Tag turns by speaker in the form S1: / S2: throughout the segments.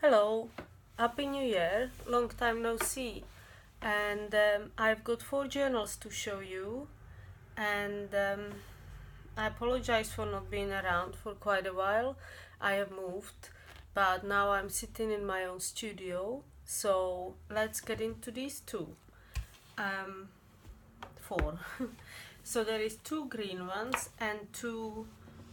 S1: Hello, Happy New Year, long time no see. And I've got 4 journals to show you, and I apologize for not being around for quite a while. I have moved, but now I'm sitting in my own studio, so let's get into these two. Four. So there is two green ones and two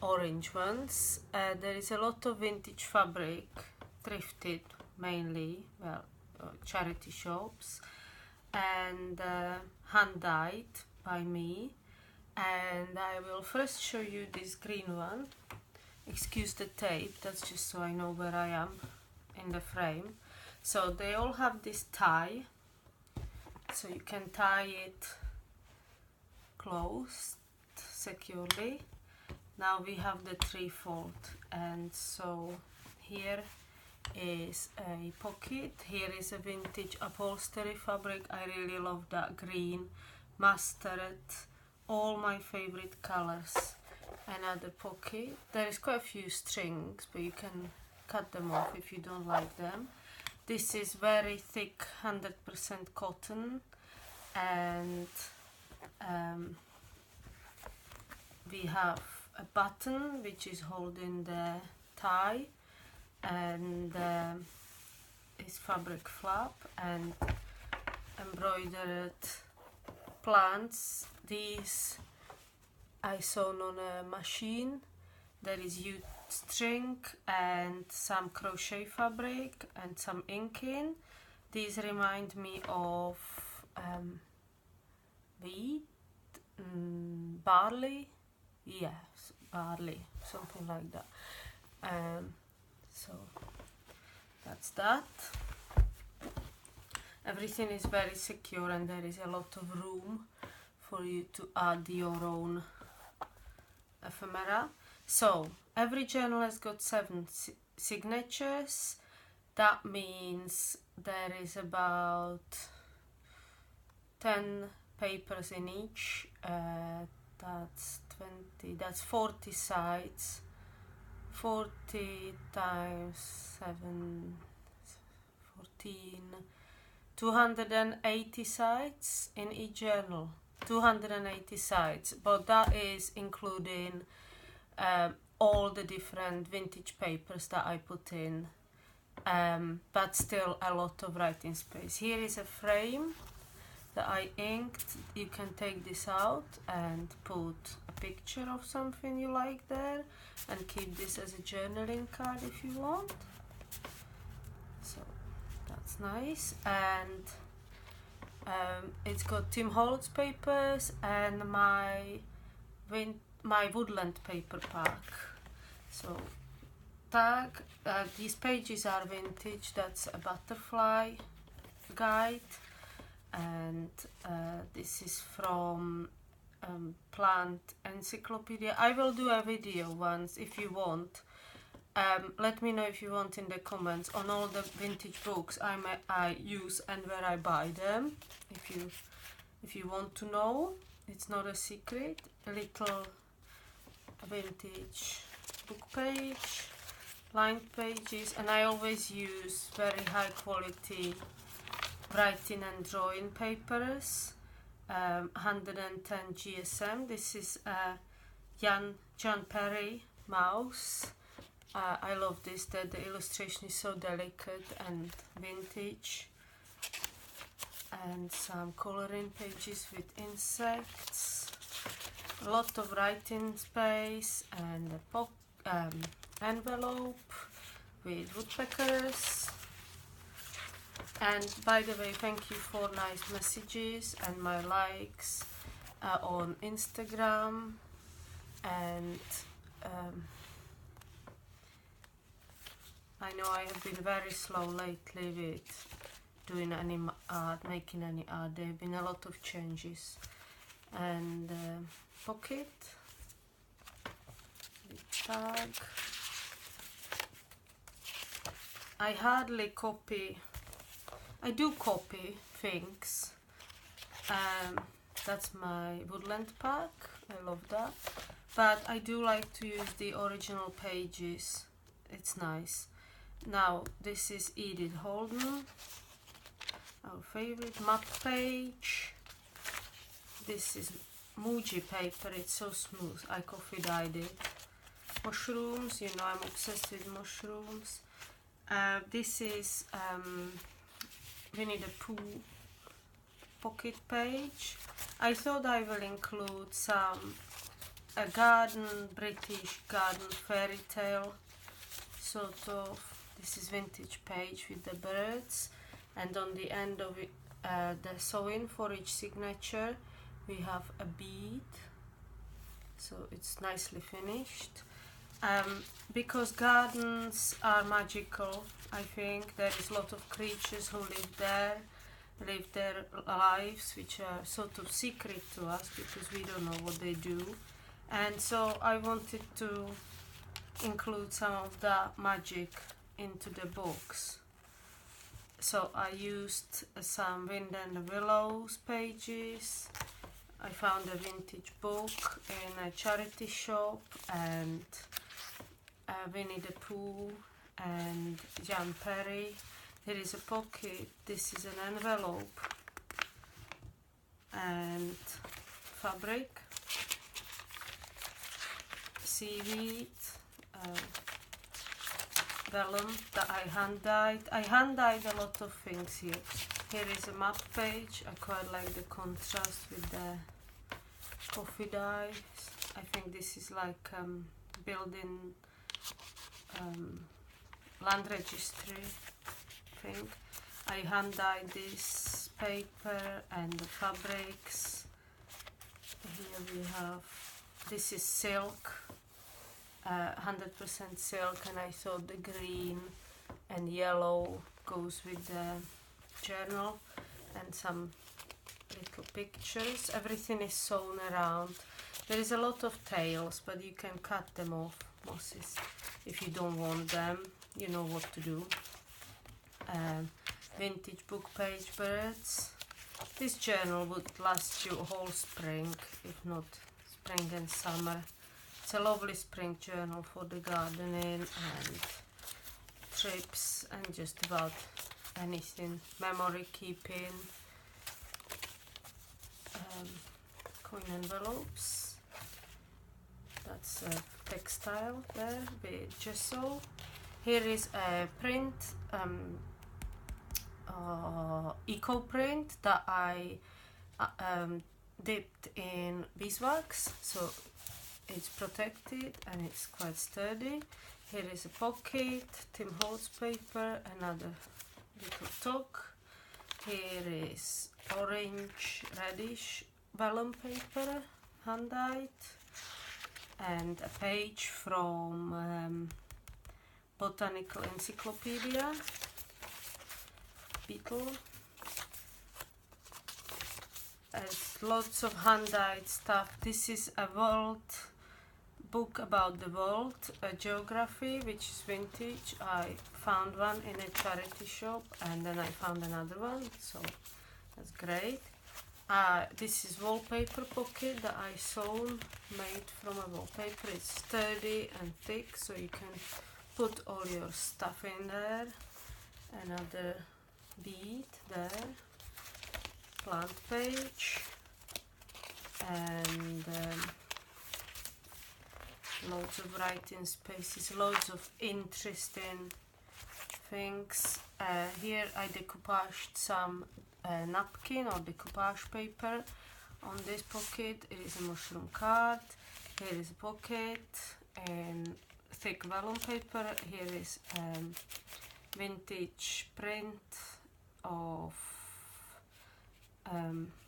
S1: orange ones. There is a lot of vintage fabric, thrifted mainly, charity shops, and hand dyed by me. And I will first show you this green one. Excuse the tape, that's just so I know where I am in the frame. So they all have this tie, so you can tie it closed securely. Now we have the three-fold, and so here is a pocket. Here is a vintage upholstery fabric. I really love that green, mustard, all my favorite colors. Another pocket. There is quite a few strings, but you can cut them off if you don't like them. This is very thick 100% cotton, and we have a button which is holding the tie, and is fabric flap and embroidered plants. These I sewn on a machine. There is jute string and some crochet fabric and some inking. These remind me of wheat, barley, yes, barley, something like that. So that's that. Everything is very secure, and there is a lot of room for you to add your own ephemera. So every journal has got 7 signatures. That means there is about 10 papers in each. That's 20, that's 40 sides. 40 times 7, 14, 280 sides in each journal. 280 sides, but that is including all the different vintage papers that I put in, but still a lot of writing space. Here is a frame that I inked. You can take this out and put a picture of something you like there, and keep this as a journaling card if you want. So that's nice. And it's got Tim Holtz papers and my woodland paper pack. So tag, these pages are vintage. That's a butterfly guide, and this is from Plant Encyclopedia. I will do a video once if you want. Let me know if you want in the comments on all the vintage books I use and where I buy them. If you want to know, it's not a secret. A little vintage book page, lined pages, and I always use very high quality writing and drawing papers. 110 GSM. This is a John Perry mouse. I love this, that the illustration is so delicate and vintage. And some coloring pages with insects. A lot of writing space, and a envelope with woodpeckers. And by the way, thank you for nice messages and my likes on Instagram. And I know I have been very slow lately with doing any art, making any art. There have been a lot of changes. And pocket, tag. I hardly copy. I do copy things. That's my woodland pack. I love that. But I do like to use the original pages. It's nice. Now this is Edith Holden, our favorite map page. This is Muji paper, it's so smooth, I coffee dyed it. Mushrooms, you know I'm obsessed with mushrooms. This is Winnie the Pooh pocket page. I thought I will include some British garden fairy tale sort of. This is vintage page with the birds, and on the end of it, the sewing for each signature, we have a bead, so it's nicely finished. Because gardens are magical, I think there is a lot of creatures who live their lives, which are sort of secret to us because we don't know what they do. And so I wanted to include some of that magic into the books. So I used some Wind and the Willows pages. I found a vintage book in a charity shop, and Winnie the Pooh and Jan Perry. There is a pocket, this is an envelope and fabric, seaweed, vellum that I hand dyed. I hand dyed a lot of things here. Here is a map page. I quite like the contrast with the coffee dyes. I think this is like building land registry thing. I hand dyed this paper and the fabrics. Here we have, this is silk, 100% silk, and I thought the green and yellow goes with the journal, and some little pictures. Everything is sewn around. There is a lot of tails, but you can cut them off, mosses, if you don't want them. You know what to do. Vintage book page birds. This journal would last you a whole spring, if not spring and summer. It's a lovely spring journal for the gardening and trips and just about anything, memory keeping. Coin envelopes. That's a textile there with gesso. Here is a print, eco print that I dipped in beeswax, so it's protected and it's quite sturdy. Here is a pocket, Tim Holtz paper, another little tuck. Here is orange reddish vellum paper, hand dyed, and a page from Botanical Encyclopedia, beetle. There's lots of hand dyed stuff. This is a world book about the world, a geography, which is vintage. I found one in a charity shop, and then I found another one, so that's great. This is wallpaper pocket that I sewn, made from a wallpaper. It's sturdy and thick, so you can put all your stuff in there. Another bead there, plant page, and loads of writing spaces, loads of interesting things. Here I decoupaged some napkin or decoupage paper on this pocket. It is a mushroom card. Here is a pocket and thick vellum paper. Here is vintage print of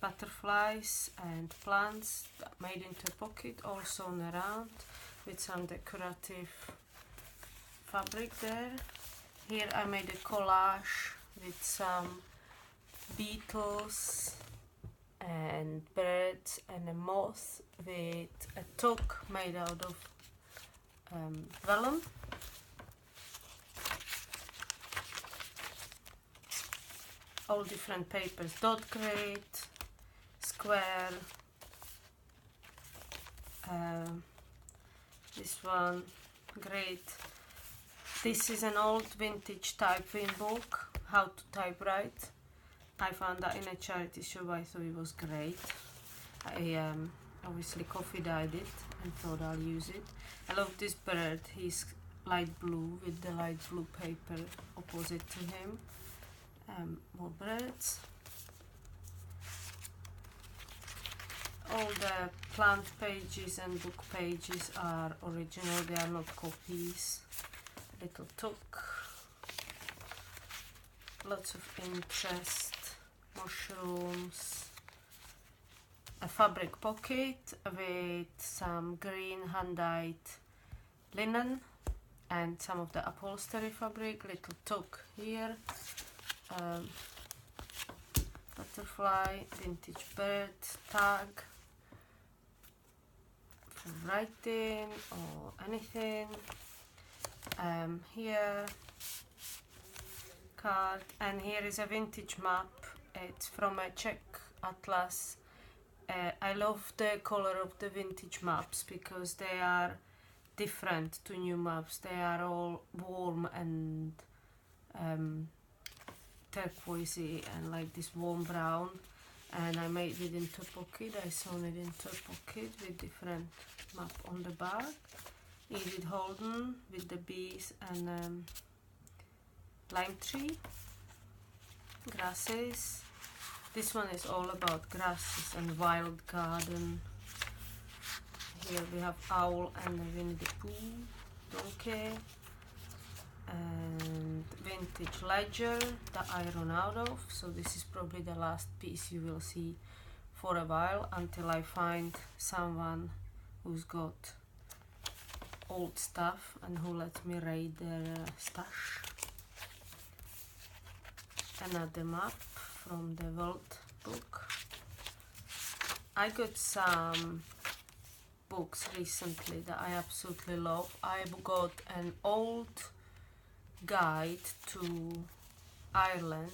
S1: butterflies and plants made into a pocket, all sewn around with some decorative fabric there. Here I made a collage with some beetles and birds and a moth with a tuck made out of vellum. All different papers, dot grid, square, this one, great, This is an old vintage typing book, how to typewrite. I found that in a charity shop. I thought it was great. I obviously coffee dyed it and thought I'll use it. I love this bird. He's light blue with the light blue paper opposite to him. More birds. All the plant pages and book pages are original, they are not copies. Little took. Lots of interest. Mushrooms. A fabric pocket with some green hand-dyed linen and some of the upholstery fabric. Little took here. Butterfly, vintage bird, tag for writing or anything. Here, card, and here is a vintage map. It's from a Czech atlas. I love the color of the vintage maps because they are different to new maps. They are all warm and turquoisey and like this warm brown, and I made it into a pocket. I sewn it into a pocket with different map on the back. Edith Holden with the bees and lime tree, grasses. This one is all about grasses and wild garden. Here we have owl and a Winnie the Pooh, donkey, and vintage ledger that I run out of. So this is probably the last piece you will see for a while until I find someone who's got old stuff and who lets me raid their stash. Another map from the World book. I got some books recently that I absolutely love. I got an old guide to Ireland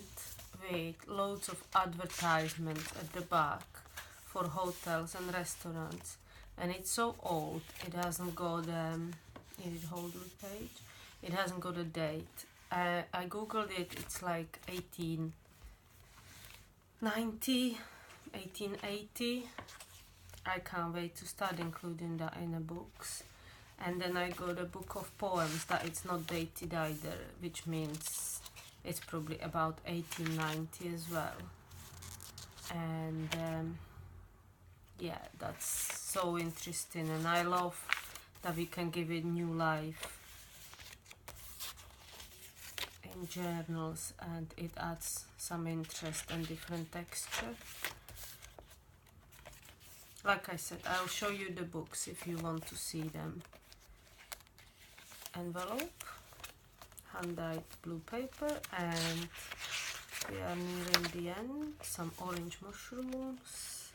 S1: with loads of advertisements at the back for hotels and restaurants, and it's so old it hasn't got Edith Holden page, it hasn't got a date. I googled it, it's like 1880. I can't wait to start including that in the books. And then I got a book of poems that it's not dated either, which means it's probably about 1890 as well. And yeah, that's so interesting, and I love that we can give it new life in journals, and it adds some interest and different texture. Like I said, I'll show you the books if you want to see them. Envelope, hand-dyed blue paper, and we are nearing the end. Some orange mushrooms.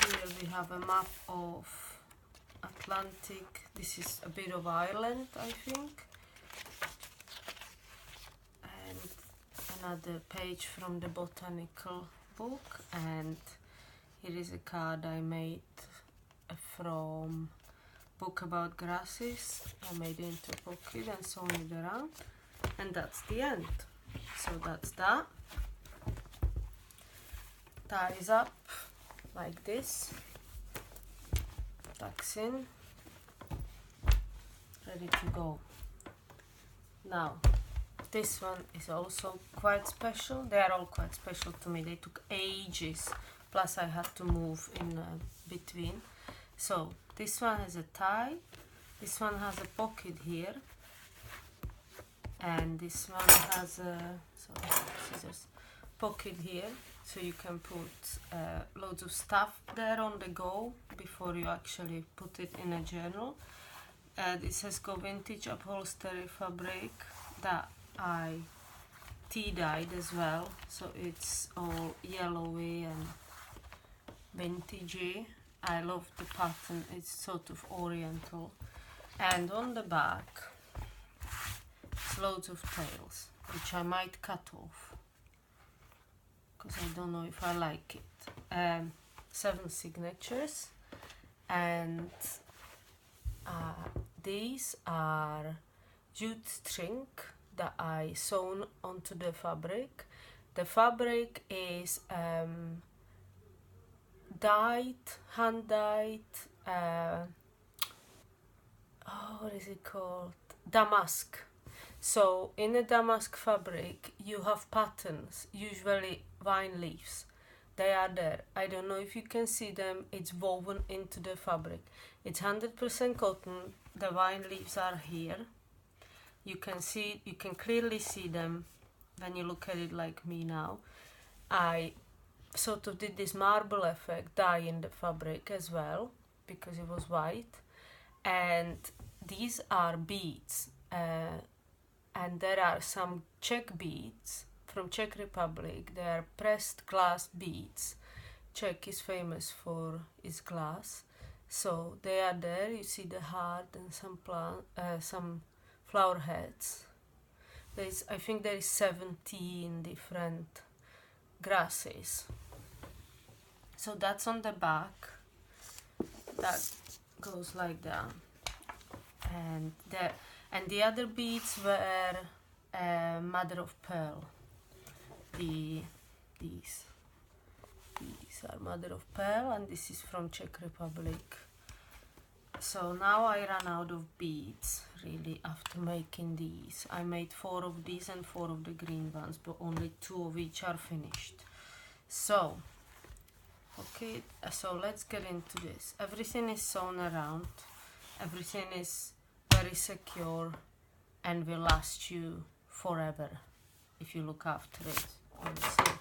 S1: Here we have a map of Atlantic. This is a bit of Ireland, I think. And another page from the botanical book, and here is a card I made from book about grasses. I made it into a pocket and sewn it around, and that's the end. So that's that. Ties up like this, tucks in, ready to go. Now this one is also quite special. They are all quite special to me. They took ages, plus I had to move in between. So this one has a tie, this one has a pocket here, and this one has a scissors, pocket here, so you can put loads of stuff there on the go before you actually put it in a journal. This has got vintage upholstery fabric that I tea-dyed as well, so it's all yellowy and vintagey. I love the pattern, it's sort of oriental. And on the back, it's loads of tails, which I might cut off, because I don't know if I like it. 7 signatures, and these are jute string that I sewn onto the fabric. The fabric is hand dyed, what is it called? Damask. So in the damask fabric you have patterns, usually vine leaves. They are there. I don't know if you can see them. It's woven into the fabric. It's 100% cotton. The vine leaves are here. You can clearly see them when you look at it like me now. I sort of did this marble effect, dye in the fabric as well, because it was white. And these are beads. And there are some Czech beads from Czech Republic. They are pressed glass beads. Czech is famous for its glass. So they are there. You see the heart and some flower heads. I think there is 17 different grasses. So that's on the back. That goes like that. And the other beads were mother of pearl. These are mother of pearl, and this is from Czech Republic. So now I ran out of beads really after making these. I made 4 of these and 4 of the green ones, but only 2 of each are finished. So okay, so let's get into this. Everything is sewn around. Everything is very secure and will last you forever if you look after it. Honestly.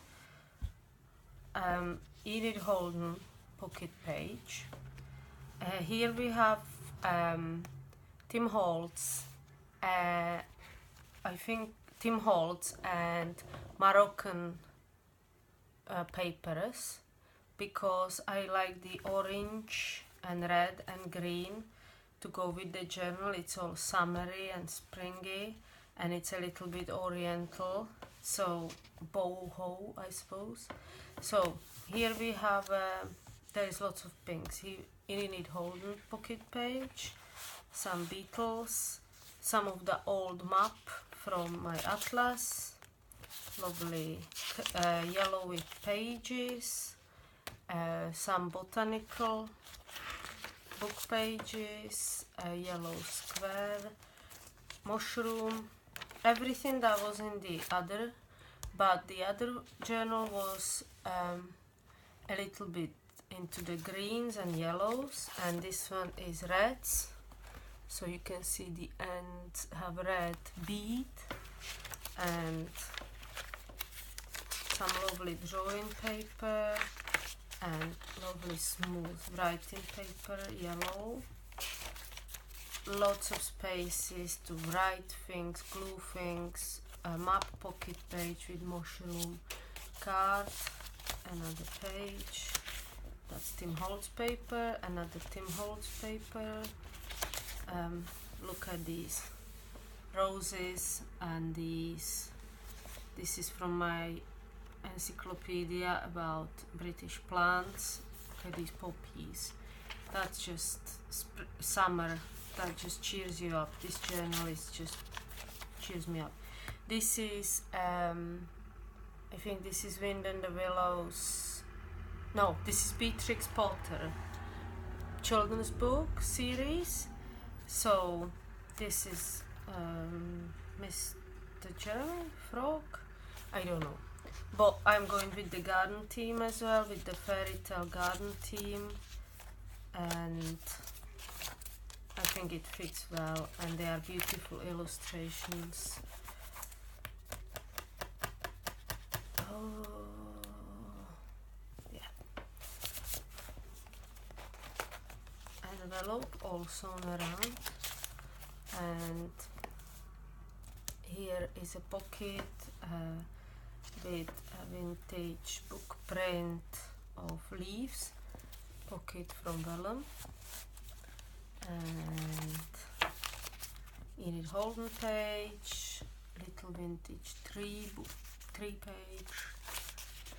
S1: Edith Holden pocket page. Here we have Tim Holtz. I think Tim Holtz and Moroccan papers, because I like the orange and red and green to go with the journal. It's all summery and springy, and it's a little bit oriental, so boho, I suppose. So here we have there is lots of pinks. Here in it Holden pocket page, some beetles, some of the old map from my atlas, lovely yellow with pages, some botanical book pages, a yellow square, mushroom, everything that was in the other, but the other journal was a little bit into the greens and yellows, and this one is reds, so you can see the ends have red bead, and some lovely drawing paper and lovely smooth writing paper, yellow. Lots of spaces to write things, glue things, a map pocket page with mushroom, card, another page. That's Tim Holtz paper, another Tim Holtz paper. Look at these roses and these. This is from my encyclopedia about British plants. Look at these poppies. That's just summer. That just cheers you up. This journal is just cheers me up. This is I think this is Wind and the Willows. No, this is Beatrix Potter children's book series. So this is Mr. Jeremy Frog. I don't know. But I'm going with the garden theme as well, with the fairy tale garden theme, and I think it fits well, and they are beautiful illustrations. Oh, yeah. Envelope all sewn around, and here is a pocket with a vintage book print of leaves, pocket from vellum, and Enid Holden page, little vintage tree page,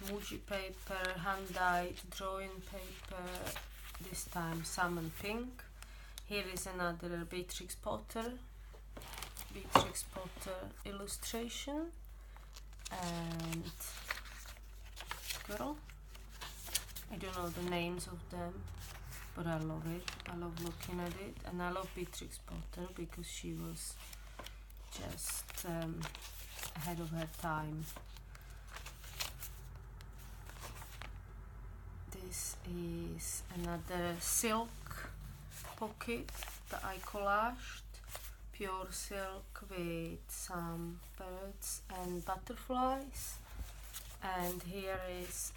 S1: Muji paper, hand dyed drawing paper, this time salmon pink. Here is another Beatrix Potter illustration, and girl. I don't know the names of them, but I love it. I love looking at it, and I love Beatrix Potter because she was just ahead of her time. This is another silk pocket that I collaged, pure silk with some birds and butterflies. And here is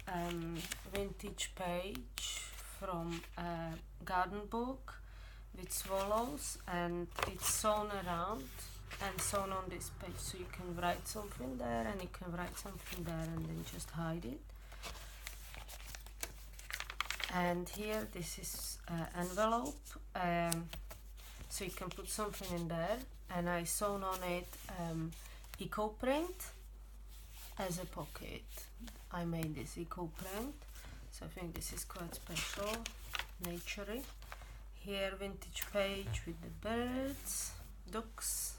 S1: vintage page from a garden book with swallows, and it's sewn around and sewn on this page, so you can write something there and you can write something there and then just hide it. And here this is envelope, so you can put something in there, and I sewn on it eco print as a pocket. I made this eco print, so I think this is quite special, naturey. Here vintage page with the birds, ducks,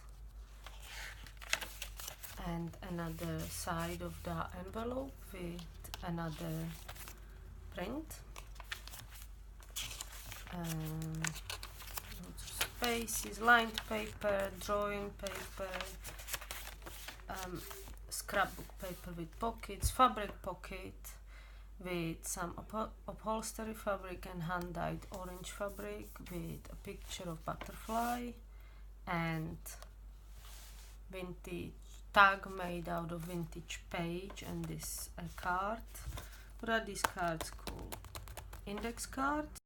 S1: and another side of the envelope with another print. Lots of spaces, lined paper, drawing paper, scrapbook paper with pockets, fabric pocket with some upholstery fabric and hand-dyed orange fabric with a picture of butterfly, and vintage tag made out of vintage page, and this card. What are these cards called? Index cards.